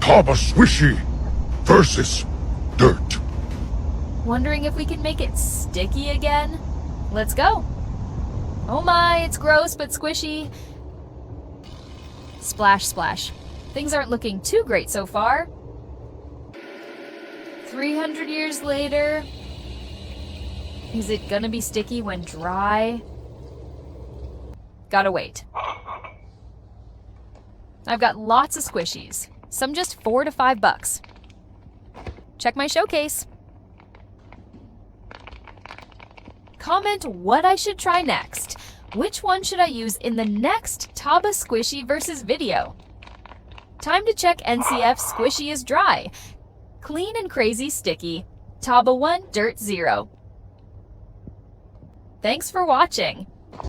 Taba Squishy versus Dirt. Wondering if we can make it sticky again? Let's go. Oh my, it's gross but squishy. Splash, splash. Things aren't looking too great so far. 300 years later. Is it gonna be sticky when dry? Gotta wait. I've got lots of squishies. Some just $4 to $5. Check my showcase. Comment what I should try next. Which one should I use in the next Taba Squishy versus video? Time to check NCF Squishy is dry. Clean and crazy sticky. Taba 1, Dirt 0. Thanks for watching.